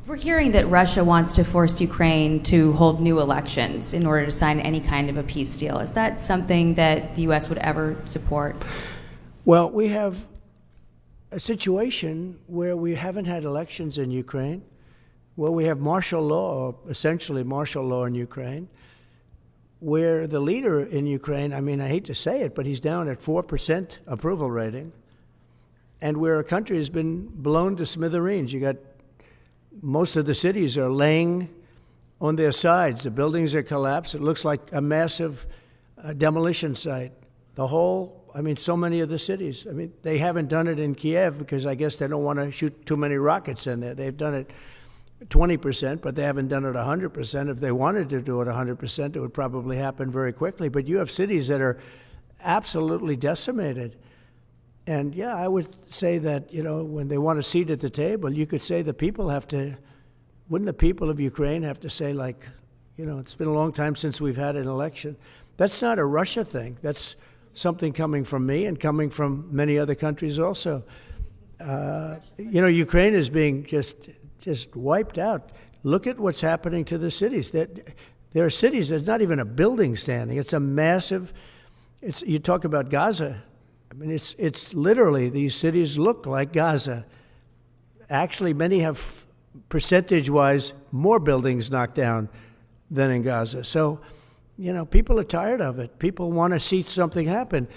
We're hearing that Russia wants to force Ukraine to hold new elections in order to sign any kind of a peace deal. Is that something that the U.S. would ever support? Well, we have a situation where we haven't had elections in Ukraine, where we have martial law, or essentially martial law in Ukraine, where the leader in Ukraine, I mean, I hate to say it, but he's down at 4% approval rating, and where a country has been blown to smithereens. You got most of the cities are laying on their sides. The buildings are collapsed. It looks like a massive demolition site. So many of the cities. I mean, they haven't done it in Kiev because I guess they don't want to shoot too many rockets in there. They've done it 20%, but they haven't done it 100%. If they wanted to do it 100%, it would probably happen very quickly. But you have cities that are absolutely decimated. And yeah, I would say that, when they want a seat at the table, you could say the people wouldn't the people of Ukraine have to say, it's been a long time since we've had an election. That's not a Russia thing. That's something coming from me and coming from many other countries also. Ukraine is being just wiped out. Look at what's happening to the cities. There are cities, there's not even a building standing. It's a massive, you talk about Gaza. I mean, it's literally, these cities look like Gaza. Actually, many have, percentage-wise, more buildings knocked down than in Gaza. So, people are tired of it. People want to see something happen.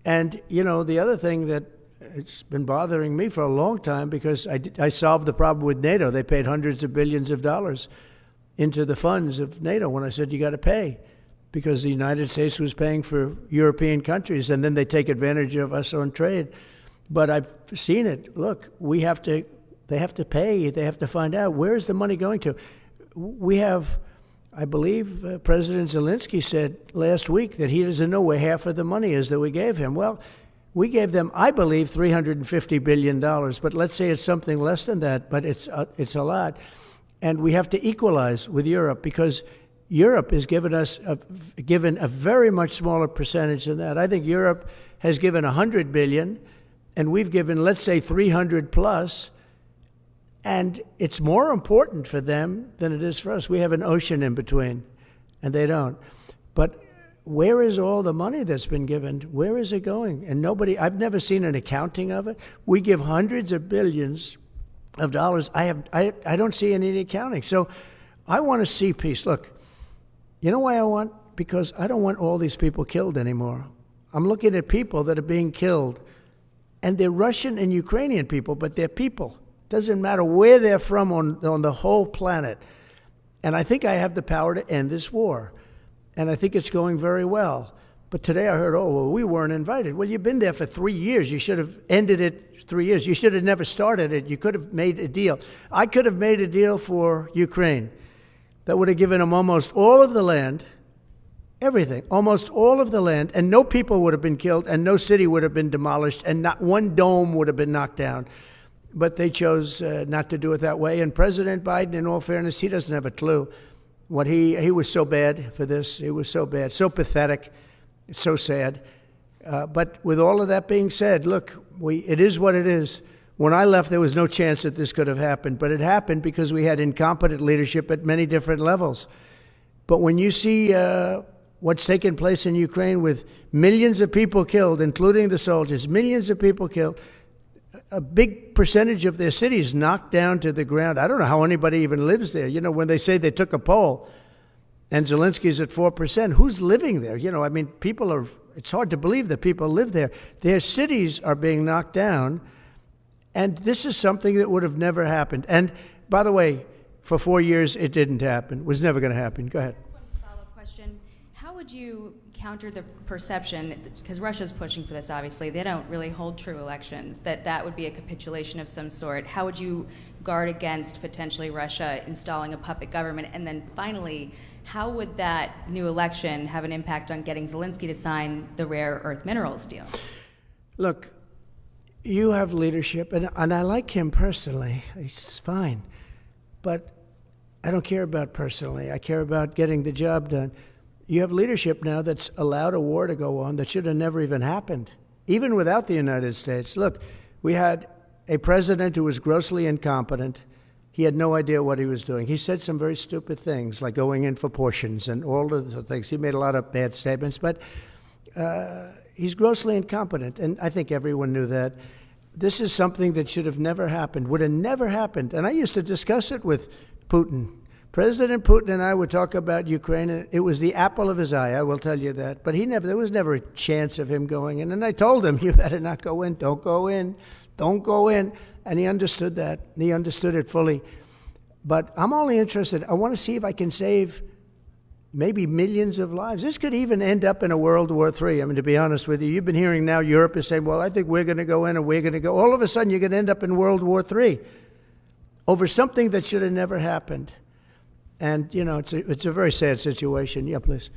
And, the other thing that it's been bothering me for a long time, because I solved the problem with NATO. They paid hundreds of billions of dollars into the funds of NATO when I said, you got to pay, because the United States was paying for European countries, and then they take advantage of us on trade. But I've seen it. Look, they have to pay. They have to find out, where is the money going to? We have, I believe, President Zelensky said last week that he doesn't know where half of the money is that we gave him. Well, we gave them, I believe, $350 billion, but let's say it's something less than that, but it's a lot. And we have to equalize with Europe, because Europe has given a very much smaller percentage than that. I think Europe has given $100 billion, and we've given, let's say, 300 plus, and it's more important for them than it is for us. We have an ocean in between, and they don't. But where is all the money that's been given? Where is it going? And I've never seen an accounting of it. We give hundreds of billions of dollars. I don't see any accounting. So I want to see peace. Look, you know why because I don't want all these people killed anymore. I'm looking at people that are being killed, and they're Russian and Ukrainian people, but they're people. Doesn't matter where they're from on the whole planet. And I think I have the power to end this war. And I think it's going very well. But today I heard, we weren't invited. Well, you've been there for 3 years. You should have ended it 3 years. You should have never started it. You could have made a deal. I could have made a deal for Ukraine that would have given them almost all of the land, everything, almost all of the land, and no people would have been killed, and no city would have been demolished, and not one dome would have been knocked down. But they chose not to do it that way. And President Biden, in all fairness, he doesn't have a clue. He was so bad for this. He was so bad, so pathetic, so sad. But with all of that being said, look, it is what it is. When I left, there was no chance that this could have happened. But it happened because we had incompetent leadership at many different levels. But when you see what's taken place in Ukraine with millions of people killed, including the soldiers, millions of people killed, a big percentage of their cities knocked down to the ground. I don't know how anybody even lives there. When they say they took a poll and Zelensky's at 4%, who's living there? It's hard to believe that people live there. Their cities are being knocked down, and this is something that would have never happened. And by the way, for 4 years, it didn't happen. It was never going to happen. Go ahead. One follow-up question. How would you counter the perception, because Russia's pushing for this, obviously, they don't really hold true elections, that would be a capitulation of some sort? How would you guard against potentially Russia installing a puppet government? And then finally, how would that new election have an impact on getting Zelensky to sign the rare earth minerals deal? Look, you have leadership, and I like him personally. He's fine. But I don't care about personally. I care about getting the job done. You have leadership now that's allowed a war to go on that should have never even happened, even without the United States. Look, we had a president who was grossly incompetent, He had no idea what he was doing. He said some very stupid things, like going in for portions and all of the things. He made a lot of bad statements, but he's grossly incompetent, and I think everyone knew that. This is something that should have never happened, would have never happened. And I used to discuss it with Putin. President Putin and I would talk about Ukraine. It was the apple of his eye, I will tell you that. But there was never a chance of him going in. And I told him, you better not go in. Don't go in. Don't go in. And he understood that. He understood it fully. But I'm only interested, I want to see if I can save maybe millions of lives. This could even end up in a World War III. I mean, to be honest with you, you've been hearing now Europe is saying, well, I think we're going to go in and we're going to go. All of a sudden, you're going to end up in World War III over something that should have never happened. And, it's a very sad situation. Yeah, please.